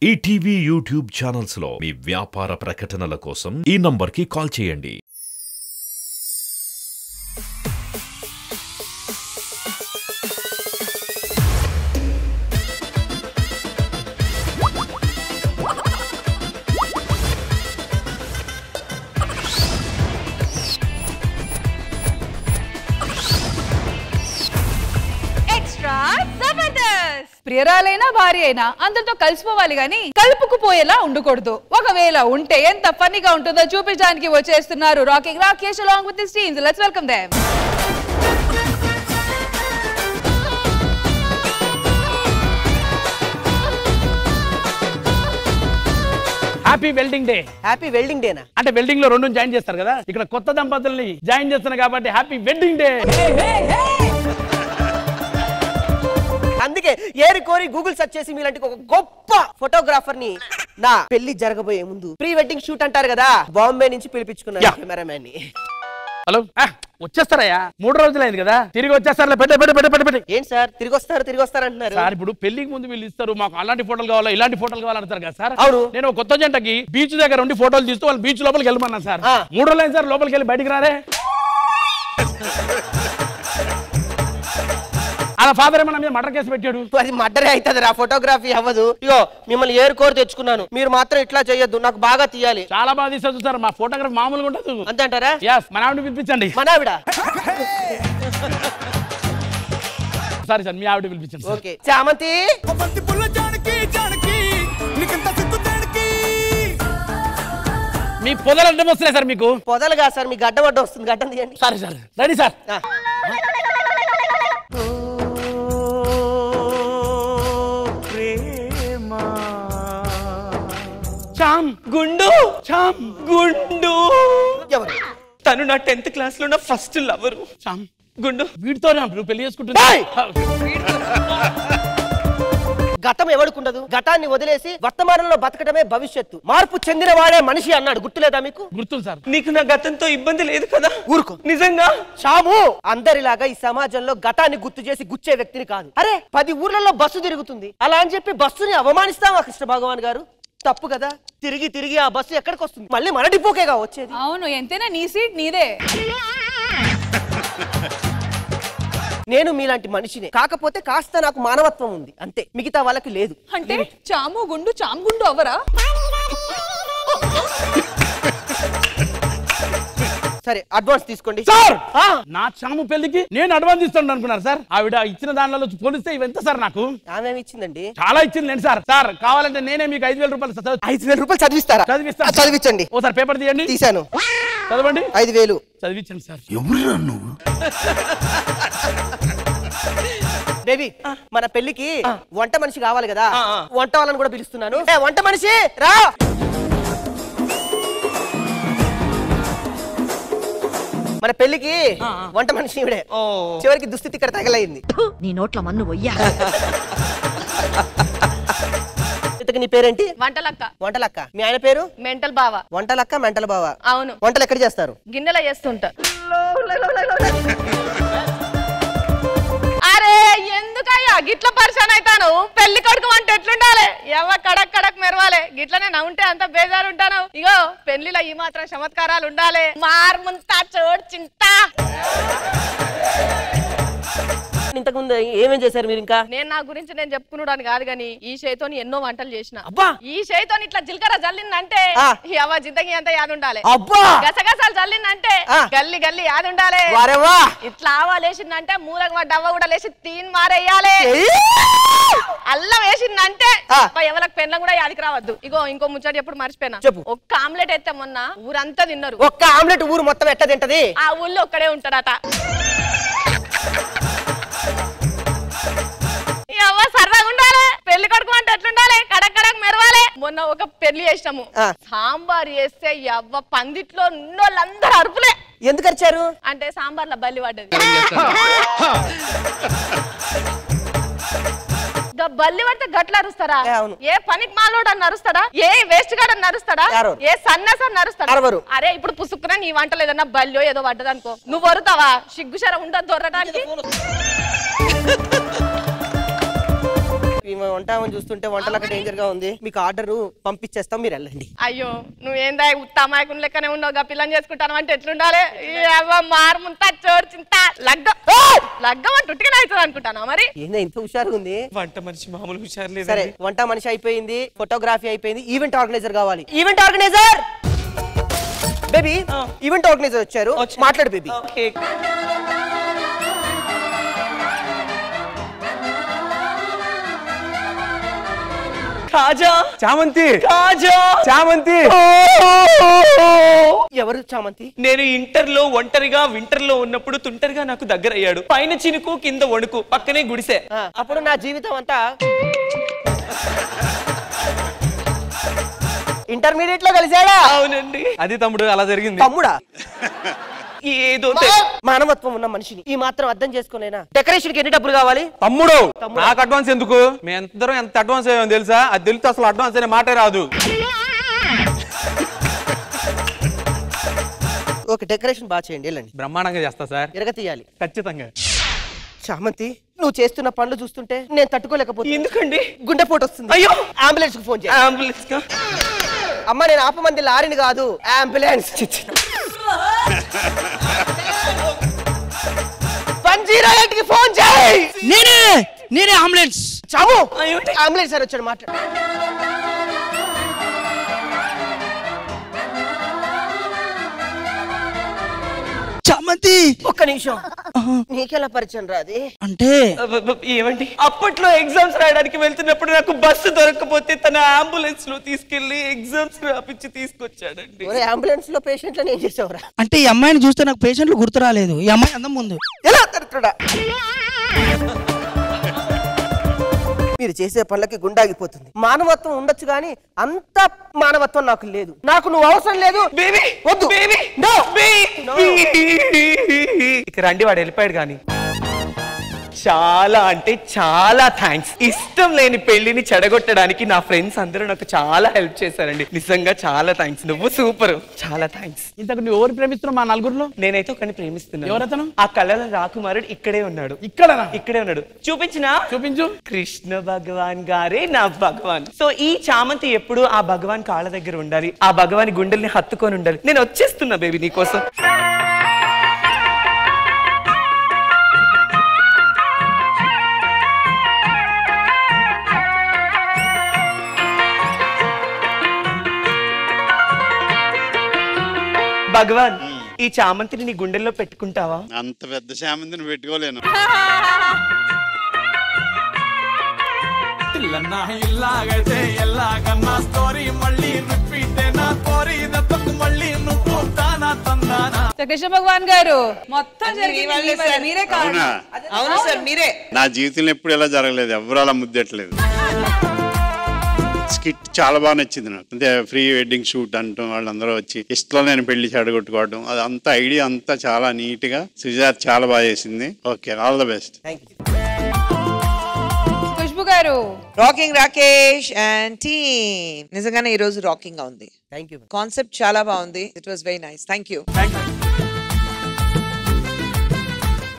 ETV YouTube channels లో మీ వ్యాపార ప్రకటనల కోసం ఈ నంబర్కి కాల్ చేయండి. ప్రియరాలైనా భార్య అయినా అందరితో కలిసిపోవాలి గాని కలుపుకుపోయేలా ఉండకూడదు. ఒకవేళ ఉంటే ఎంత ఫన్నీగా ఉంటుందో చూపించడానికి వచ్చేస్తున్నారు rocking Rakesh along with his teams. Let's welcome them. Happy welding day. Happy welding day నా అంటే వెల్డింగ్ లో రెండు జాయిన్ చేస్తారు కదా, ఇక్కడ కొత్త దంపతుల్ని జాయిన్ చేస్తున్నారు కాబట్టి హ్యాపీ వెడ్డింగ్ డే. అందుకే ఏరి కోరి గూగుల్ సెర్చ్ చేసి మీలాంటి ఒక గొప్ప ఫోటోగ్రాఫర్ ని నా పెళ్లి జరగబోయే ముందు ప్రీ వెడ్డింగ్ షూట్ అంటారు కదా, బాంబే నుంచి పిలిపించుకున్నాను కెమెరామ్యాన్ ని. హలో వచ్చేస్తారయ్యా, 3 రోజులైంది కదా, తిరిగి వచ్చేస్తారు. పెట్టే ఏంటి సార్ తిరిగి వస్తారు అంటున్నారు సార్? ఇప్పుడు పెళ్లికి ముందు వీళ్ళు ఇస్తారు, మాకు అలాంటి ఫోటోలు కావాలా ఇలాంటి ఫోటోలు కావాలంటారు కదా సార్. అవును, నేను కొత్త జంటకి బీచ్ దగ్గర ఉండి ఫోటోలు తీస్తూ వాళ్ళు బీచ్ లోపలికి వెళ్ళమన్నా సార్. 3 రోజులైంది సార్, లోపలికి వెళ్ళి బయటికి రారే. అలా ఫాదర్ ఏమన్నా మీద మర్డర్ కేసు పెట్టాడు. అది మర్డరే అవుతుంది రా, ఫోటోగ్రఫీ అవ్వదు. ఇగో మిమ్మల్ని ఏరు కోరి తెచ్చుకున్నాను, మీరు మాత్రం ఇట్లా చేయొద్దు, నాకు బాగా తీయాలి. చాలా బాగా తీసేది సార్, మా ఫోటోగ్రఫీ మామూలుగా ఉండదు. అంతే అంటారా? మన ఆవిడ పిలిపించండి. మన ఆవిడ? సారీ సార్, మీ ఆవిడ పిలిపించండి. ఓకే. చామంతి మీ పొదలు అడ్డం వస్తున్నాయి సార్. మీకు పొదలుగా సార్, మీ గడ్డం అడ్డం వస్తుంది, గడ్డం తీయండి. Sorry sir, ready sir. చామ్ గుండు చామ్ గుండు ఎవరు? తను నా 10th క్లాస్ లో నా ఫస్ట్ లవరు. చామ్ గుండు వీడితోనే నువ్వు పెళ్లి చేసుకుంటున్నా. గతం ఎవడుకుండదు, గతాన్ని వదిలేసి వర్తమానంలో బతకడమే భవిష్యత్తు. మార్పు చెందిన వాడే మనిషి అన్నాడు, గుర్తులేదా మీకు? గుర్తుంది సార్. నీకు నా గతంతో ఇబ్బంది లేదు కదా? ఊరుకో. నిజంగా చాము అందరిలాగా ఈ సమాజంలో గతాన్ని గుర్తు చేసి గుచ్చే వ్యక్తిని కాదు. అరే 10 ఊర్లలో బస్సు తిరుగుతుంది, అలా అని చెప్పి బస్సుని అవమానిస్తావా కృష్ణ భగవాన్ గారు? తప్పు కదా. తిరిగి తిరిగి ఆ బస్సు ఎక్కడికి వస్తుంది? మళ్ళీ మన డిపోకేగా వచ్చేది. అవును, ఎంతైనా నీ సీట్ నీదే. నేను మీలాంటి మనిషినే, కాకపోతే కాస్త నాకు మానవత్వం ఉంది అంతే, మిగతా వాళ్ళకి లేదు. అంటే చాము గుండు చామ్ గుండు అవరా? సరే అడ్వాన్స్ తీసుకోండి సార్. నా చాము పెళ్లికి నేను అడ్వాన్స్ ఇస్తాను అనుకున్నారు సార్. ఆవిడ ఇచ్చిన దానిలో పోలిస్తే ఇవెంత సార్? నాకు ఆమె ఇచ్చిందండి. చాలా ఇచ్చింది సార్. సార్ కావాలంటే నేనే మీకు 5,000 రూపాయలు 5,000 రూపాయలు చదివిస్తారా? చదివించండి. ఓసారి పేపర్ తీయండి. తీశాను. చదవండి. 5,000 చదివించండి సార్. ఎవరురా నువ్వు? బేబీ, మన పెళ్లికి వంట మనిషి కావాలి కదా, వంట వాళ్ళని కూడా పిలుస్తున్నాను. వంట మనిషి రా. మన పెళ్లికి వంట మనిషి ఇవిడే. చివరికి దుస్థితి ఇక్కడ తగలైంది. నీ నోట్ల మన్ను వయ్యా. నీ పేరేంటి? వంటలక్క. వంటలక్క. మీ ఆయన పేరు? మెంటల్ బావ. వంటలక్క మెంటల్ బావ. అవును. వంటలు ఎక్కడ చేస్తారు? గిన్నెలో చేస్తుంటా. అరే ఎందుకయ్యా గిట్ల పరిశాన్ అయితాను? పెళ్లి కొడుకు అంటే ఎట్లుండాలి? ఎవ కడక్ కడక్ మెరవాలి, గిట్లనే నవ్వుంటే అంత బేజారు ఉంటాను. ఇగో పెళ్లిలో ఈ మాత్రం చమత్కారాలు ఉండాలి. మార్ముంతా చోడ్ చింతా. ఇంతకుముందు ఏమేం చేశారు మీరు? ఇంకా నేను నా గురించి నేను చెప్పుకున్నాను కాదు గానీ ఈ చేతోని ఎన్నో వంటలు చేసిన. అబ్బా, ఈ చేతోని ఇట్లా జిల్కర జల్లిందంటే ఎవ జిందగీ అంతా యాద ఉండాలి. అబ్బా, గసగసాలు జల్లిందంటే గల్లి గల్లి యాద ఉండాలి. ఇట్లా ఆవా లేచిందంటే మూలకు డవ్వ కూడా లేచి తీన్ మారేయాలి. అల్లం వేసిందంటే ఎవరికి పెన్ల కూడా యాదికి రావద్దు. ఇగో ఇంకో ముచ్చట ఎప్పుడు మర్చిపోయినా, ఒక్క ఆమ్లెట్ అయితే మొన్న ఊరంతా తిన్నారు. ఒక్క ఆమ్లెట్ ఊరు మొత్తం ఎట్ట తింటది? ఆ ఊళ్ళో ఒక్కడే ఉంటాడట. సరదాగా ఉండాలి. పెళ్లి కొడుకు అంటే ఎట్లుండాలి? కడక్ కడక్ మెరవాలి. మొన్న ఒక పెళ్లి చేసినాము, సాంబార్ చేస్తే ఎవ్వ పందిట్లో ఉన్నోళ్ళందరూ అరుపులే. ఎందుకు అరిచారు? అంటే సాంబార్లో బల్లి పడ్డది. బల్లి పడితే గట్ల అరుస్తారా? ఏ పనికి మాలోడు అని అరుస్తాడా? ఏ వేస్ట్ గాడు అని అరుస్తాడా? ఏ సన్నస అని అరుస్తాడా? అరే ఇప్పుడు పుసుక్కున నీ వంటలు ఏదన్నా బల్లో ఏదో పడ్డదనుకో, నువ్వు వరుతావా? సిగ్గుశరం ఉండదు దొరడానికి. వంటామని చూస్తుంటే వంటలక డేంజర్ గా ఉంది. మీకు ఆర్డర్ పంపించేస్తాం, మీరు వెళ్ళండి. అయ్యో నువ్వేందా ఉత్తమాయకుని లెక్కనే ఉన్నావు, పిల్లని చేసుకుంటాను అంటే ఎట్లుండాలి? మారుముంతా చోర్చింత లగ్గం అంటే ఉట్టిగానే అవుతుంది అనుకుంటానా? మరి ఏందా ఇంత హుషారుగా ఉంది? వంట మనిషి మామూలు హుషారు లేదు. సరే వంట మనిషి అయిపోయింది, ఫోటోగ్రఫీ అయిపోయింది, ఈవెంట్ ఆర్గనైజర్ కావాలి. Event organiser baby, event organiser వచ్చారు, మాట్లాడు బేబీ. కాజా చామంతి కాజా చామంతి. ఎవరు చామంతి? నేను ఇంటర్ లో ఒంటరిగా వింటర్ లో ఉన్నప్పుడు తుంటరిగా నాకు దగ్గర అయ్యాడు. పైన చినుకు కింద వణుకు, పక్కనే గుడిసే. అప్పుడు నా జీవితం అంతా ఇంటర్మీడియట్ లో కలిసాడా? అవునండి. అది తమ్ముడు అలా జరిగింది. తమ్ముడా? ఏదో మానవత్వం ఉన్న మనిషిని ఈ మాత్రం అర్థం చేసుకోలేనా? డెకరేషన్ కి ఎన్ని డబ్బులు కావాలి? తమ్ముడు నాకు అడ్వాన్స్ ఎందుకు? మేమందరం ఎంత అడ్వాన్స్ అయ్యామో తెలుసా? అది తెలిస్తే అసలు అడ్వాన్స్ అనే మాటే రాదు. ఓకే డెకరేషన్ బాగా చేయండి, వెళ్ళండి. బ్రహ్మాండంగా చేస్తా సార్. ఎరగతీయాలి ఖచ్చితంగా. చామంతి నువ్వు చేస్తున్న పనులు చూస్తుంటే నేను తట్టుకోలేకపోతే. ఎందుకండి? గుండెపోటు వస్తుంది. అయ్యో అంబులెన్స్ కు ఫోన్ చేయి. అంబులెన్స్ కా? అమ్మ నేను ఆపమంది లారీని కాదు, అంబులెన్స్. 108 కి ఫోన్ చేయి. నేనే అంబులెన్స్. చాము అంబులెన్స్ సార్ వచ్చాడు, మాట్లాడు. చామంతి ఒక్క నిమిషం, నీకెలా పరిచయం రాది? అంటే ఏమండి, అప్పట్లో ఎగ్జామ్స్ రాయడానికి వెళ్తున్నప్పుడు నాకు బస్సు దొరకకపోతే తన అంబులెన్స్ లో తీసుకెళ్లి ఎగ్జామ్స్ రాపిచ్చి తీసుకొచ్చాడండి. అంబులెన్స్ లో పేషెంట్లను ఏం చేసావురా? అంటే ఈ అమ్మాయిని చూస్తే నాకు పేషెంట్లు గుర్తు రాలేదు. ఈ అమ్మాయి అందం ముందు ఎలా తరుతుడా? మీరు చేసే పనులకి గుండాగిపోతుంది. మానవత్వం ఉండొచ్చు గానీ అంత మానవత్వం నాకు లేదు. నాకు నువ్వు అవసరం లేదు. బేబీ వద్దు. Baby no. ఇక రండి, వాడు వెళ్ళిపోయాడు. కానీ చాలా అంటే చాలా థ్యాంక్స్. ఇష్టం లేని పెళ్లిని చెడగొట్టడానికి నా ఫ్రెండ్స్ అందరూ నాకు చాలా హెల్ప్ చేశారండి. నిజంగా చాలా థ్యాంక్స్. నువ్వు సూపర్, చాలా థ్యాంక్స్. ఇంతకు నువ్వు ఎవరు ప్రేమిస్తున్నావు? మా నలుగురిలో నేనైతే ఒకరిని ప్రేమిస్తున్నాను. ఎవరతను? ఆ కళల రాకుమారుడు ఇక్కడే ఉన్నాడు. ఇక్కడే ఉన్నాడు. చూపించినా? చూపించు. కృష్ణ భగవాన్ గారే నా భగవాన్. సో ఈ చామంతి ఎప్పుడు ఆ భగవాన్ కాళ్ళ దగ్గర ఉండాలి, ఆ భగవాన్ గుండెల్ని హత్తుకొని ఉండాలి. నేను వచ్చేస్తున్నా బేబీ నీకోసం. భగవాన్ ఈ చామంతిని నీ గుండెల్లో పెట్టుకుంటావా? అంత పెద్ద చామంతిని పెట్టుకోలేను. కృష్ణ భగవాన్ గారు మొత్తం మీరే కాదు. అవును సార్, మీరే. నా జీవితంలో ఎప్పుడు ఎలా జరగలేదు, ఎవరు అలా ముద్దెట్టలేదు. స్కిట్ చాలా బాగా నచ్చింది నాకు. అంటే ప్రీ వెడ్డింగ్ షూట్ అంటాం, వాళ్ళందరూ వచ్చి ఇష్టంలో నేను పెళ్లి చెడగొట్టుకోవడం, అదంతా ఐడియా అంతా చాలా నీట్ గా సుజాత చాలా బాగా చేసింది. Okay, all the best. Khushbu గారు. రాకింగ్ రాకేష్ అండ్ టీమ్ నిజంగానే ఈ రోజు రాకింగ్ గా ఉంది. Thank you. కాన్సెప్ట్ చాలా బాగుంది. It was very nice. Thank you.